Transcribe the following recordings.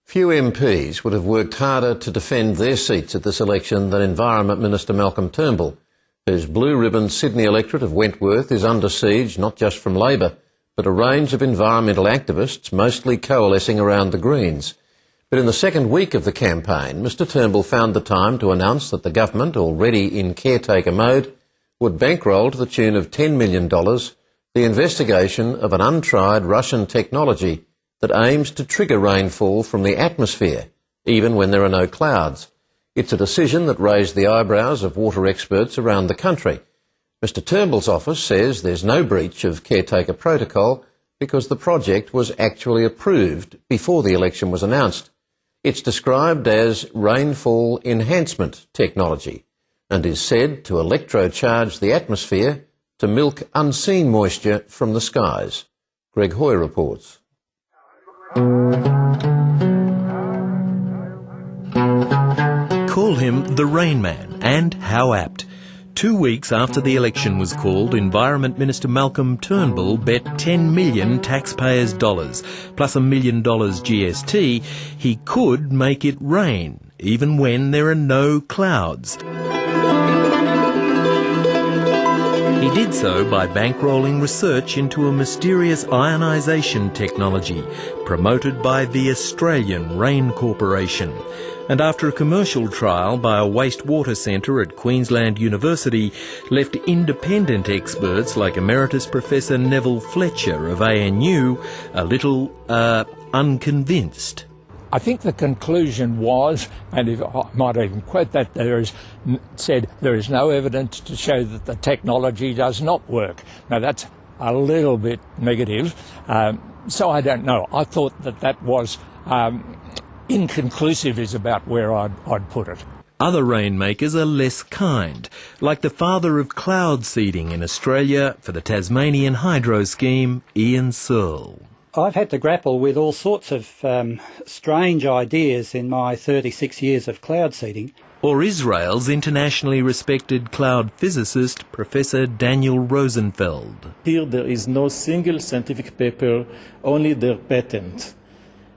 Few MPs would have worked harder to defend their seats at this election than Environment Minister Malcolm Turnbull, whose blue-ribbon Sydney electorate of Wentworth is under siege not just from Labor, but a range of environmental activists, mostly coalescing around the Greens. But in the second week of the campaign, Mr Turnbull found the time to announce that the government, already in caretaker mode, would bankroll to the tune of $10 million the investigation of an untried Russian technology that aims to trigger rainfall from the atmosphere, even when there are no clouds. It's a decision that raised the eyebrows of water experts around the country. Mr Turnbull's office says there's no breach of caretaker protocol because the project was actually approved before the election was announced. It's described as rainfall enhancement technology and is said to electrocharge the atmosphere to milk unseen moisture from the skies. Greg Hoy reports. Call him the Rain Man, and how apt. 2 weeks after the election was called, Environment Minister Malcolm Turnbull bet 10 million taxpayers' dollars, plus $1 million GST, he could make it rain, even when there are no clouds. He did so by bankrolling research into a mysterious ionisation technology promoted by the Australian Rain Corporation. And after a commercial trial by a wastewater centre at Queensland University left independent experts like Emeritus Professor Neville Fletcher of ANU a little, unconvinced. I think the conclusion was, and if I might even quote that, there is no evidence to show that the technology does not work. Now that's a little bit negative, so I don't know. I thought that was inconclusive is about where I'd put it. Other rainmakers are less kind, like the father of cloud seeding in Australia for the Tasmanian hydro scheme, Ian Searle. I've had to grapple with all sorts of strange ideas in my 36 years of cloud seeding. Or Israel's internationally respected cloud physicist, Professor Daniel Rosenfeld. Here there is no single scientific paper, only their patent.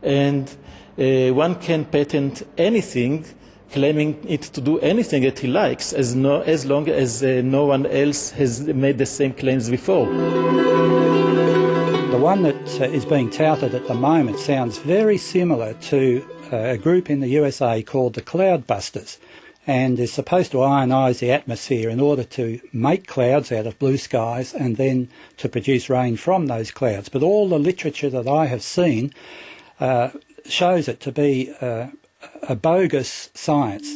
And one can patent anything, claiming it to do anything that he likes, as long as no one else has made the same claims before. The one that is being touted at the moment sounds very similar to a group in the USA called the Cloudbusters, and is supposed to ionise the atmosphere in order to make clouds out of blue skies and then to produce rain from those clouds. But all the literature that I have seen shows it to be a bogus science.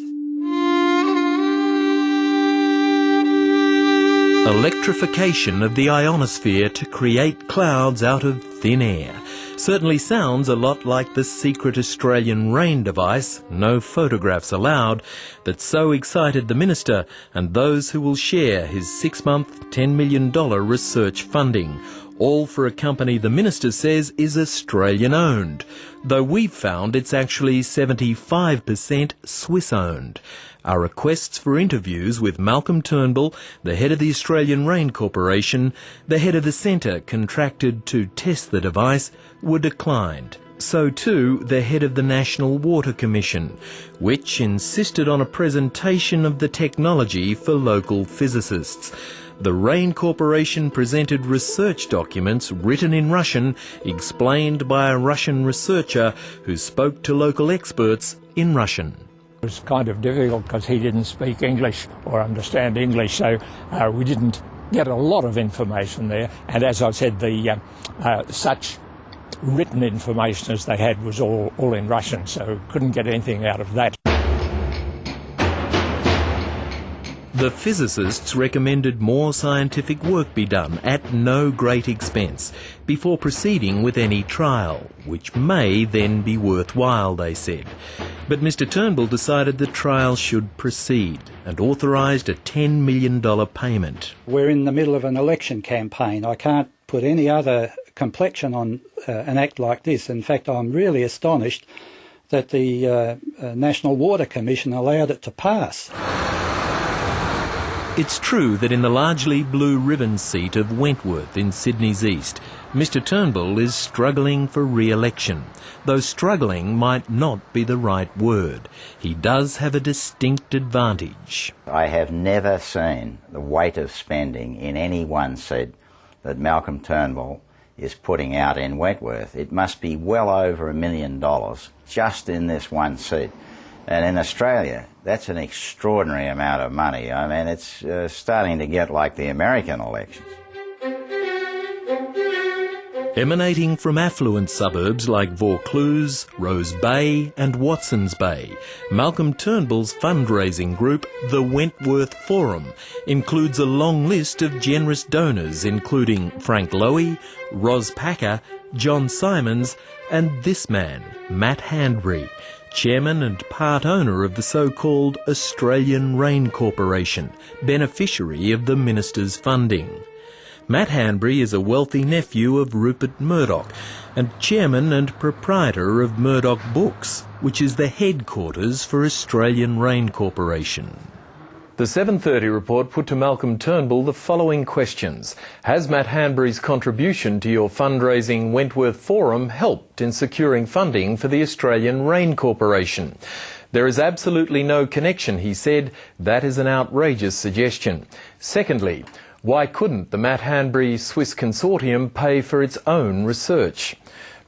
Electrification of the ionosphere to create clouds out of thin air. Certainly sounds a lot like the secret Australian rain device, no photographs allowed, that so excited the minister and those who will share his 6-month, $10 million research funding, all for a company the minister says is Australian-owned, though we've found it's actually 75% Swiss-owned. Our requests for interviews with Malcolm Turnbull, the head of the Australian Rain Corporation, the head of the centre contracted to test the device, were declined. So too the head of the National Water Commission, which insisted on a presentation of the technology for local physicists. The Rain Corporation presented research documents written in Russian, explained by a Russian researcher who spoke to local experts in Russian. It was kind of difficult because he didn't speak English or understand English, so we didn't get a lot of information there. And as I said, the such written information as they had was all in Russian, so couldn't get anything out of that. The physicists recommended more scientific work be done at no great expense before proceeding with any trial, which may then be worthwhile, they said. But Mr Turnbull decided the trial should proceed and authorised a $10 million payment. We're in the middle of an election campaign. I can't put any other complexion on an act like this. In fact, I'm really astonished that the National Water Commission allowed it to pass. It's true that in the largely blue ribbon seat of Wentworth in Sydney's east, Mr Turnbull is struggling for re-election, though struggling might not be the right word. He does have a distinct advantage. I have never seen the weight of spending in any one seat that Malcolm Turnbull is putting out in Wentworth. It must be well over $1 million just in this one seat. And in Australia, that's an extraordinary amount of money. I mean, it's starting to get like the American elections. Emanating from affluent suburbs like Vaucluse, Rose Bay and Watsons Bay, Malcolm Turnbull's fundraising group, the Wentworth Forum, includes a long list of generous donors including Frank Lowy, Ros Packer, John Simons and this man, Matt Handbury, chairman and part owner of the so-called Australian Rain Corporation, beneficiary of the minister's funding. Matt Handbury is a wealthy nephew of Rupert Murdoch and chairman and proprietor of Murdoch Books, which is the headquarters for Australian Rain Corporation. The 7:30 report put to Malcolm Turnbull the following questions. Has Matt Handbury's contribution to your fundraising Wentworth Forum helped in securing funding for the Australian Rain Corporation? There is absolutely no connection, he said. That is an outrageous suggestion. Secondly, why couldn't the Matt Handbury Swiss Consortium pay for its own research?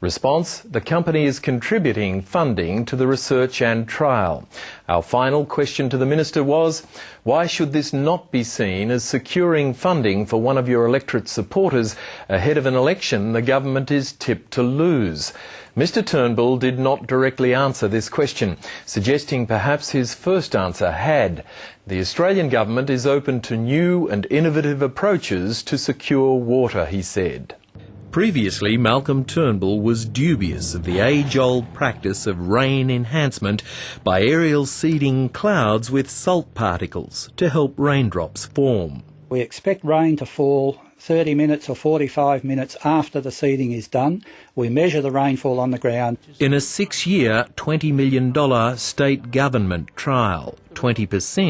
Response, the company is contributing funding to the research and trial. Our final question to the Minister was, why should this not be seen as securing funding for one of your electorate supporters ahead of an election the government is tipped to lose? Mr Turnbull did not directly answer this question, suggesting perhaps his first answer had. The Australian government is open to new and innovative approaches to secure water, he said. Previously, Malcolm Turnbull was dubious of the age-old practice of rain enhancement by aerial seeding clouds with salt particles to help raindrops form. We expect rain to fall 30 minutes or 45 minutes after the seeding is done. We measure the rainfall on the ground. In a 6-year, $20 million state government trial, 20%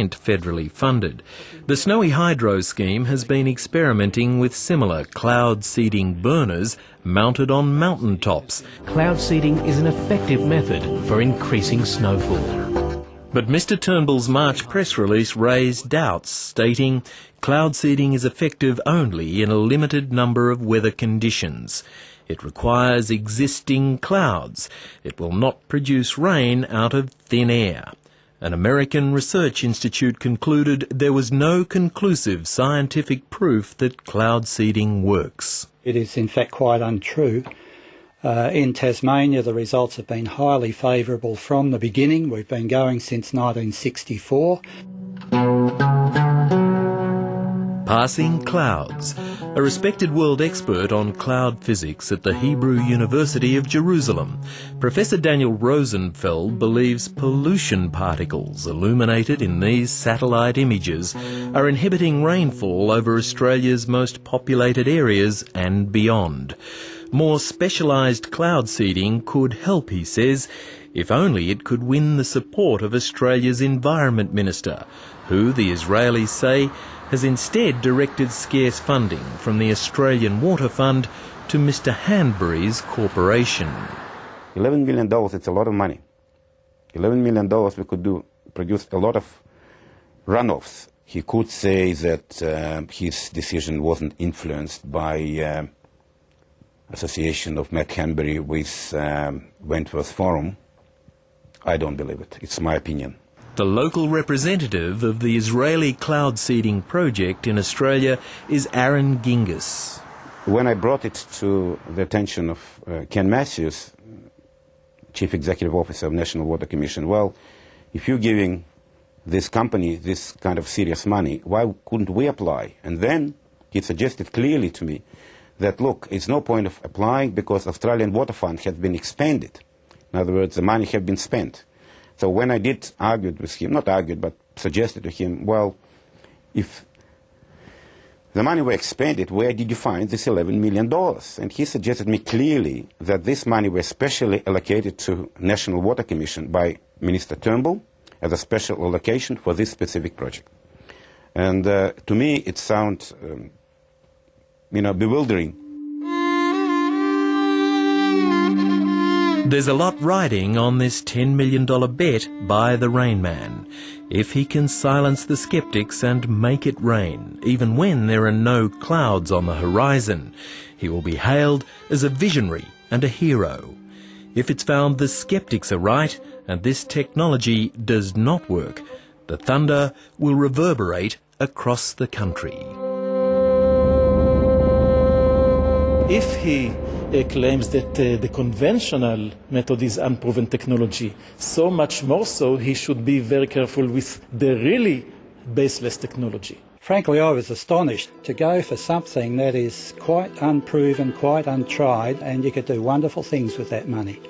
federally funded, the Snowy Hydro scheme has been experimenting with similar cloud seeding burners mounted on mountain tops. Cloud seeding is an effective method for increasing snowfall. But Mr Turnbull's March press release raised doubts, stating cloud seeding is effective only in a limited number of weather conditions. It requires existing clouds. It will not produce rain out of thin air. An American research institute concluded there was no conclusive scientific proof that cloud seeding works. It is in fact quite untrue. In Tasmania, the results have been highly favourable from the beginning. We've been going since 1964. Passing clouds. A respected world expert on cloud physics at the Hebrew University of Jerusalem, Professor Daniel Rosenfeld believes pollution particles illuminated in these satellite images are inhibiting rainfall over Australia's most populated areas and beyond. More specialised cloud seeding could help, he says, if only it could win the support of Australia's Environment Minister, who, the Israelis say, has instead directed scarce funding from the Australian Water Fund to Mr Handbury's corporation. $11 million, it's a lot of money. $11 million we could produce a lot of runoffs. He could say that his decision wasn't influenced by association of Matt Handbury with Wentworth Forum. I don't believe it. It's my opinion. The local representative of the Israeli cloud seeding project in Australia is Aaron Gingas. When I brought it to the attention of Ken Matthews, Chief Executive Officer of National Water Commission, well, if you're giving this company this kind of serious money, why couldn't we apply? And then he suggested clearly to me that, look, it's no point of applying because Australian Water Fund has been expanded. In other words, the money has been spent. So when I did argue with him, not argued, but suggested to him, well, if the money were expended, where did you find this $11 million? And he suggested me clearly that this money was specially allocated to National Water Commission by Minister Turnbull as a special allocation for this specific project. And to me, it sounds, bewildering. There's a lot riding on this $10 million bet by the Rain Man. If he can silence the skeptics and make it rain, even when there are no clouds on the horizon, he will be hailed as a visionary and a hero. If it's found the skeptics are right and this technology does not work, the thunder will reverberate across the country. If he claims that the conventional method is unproven technology, so much more so he should be very careful with the really baseless technology. Frankly, I was astonished to go for something that is quite unproven, quite untried, and you could do wonderful things with that money.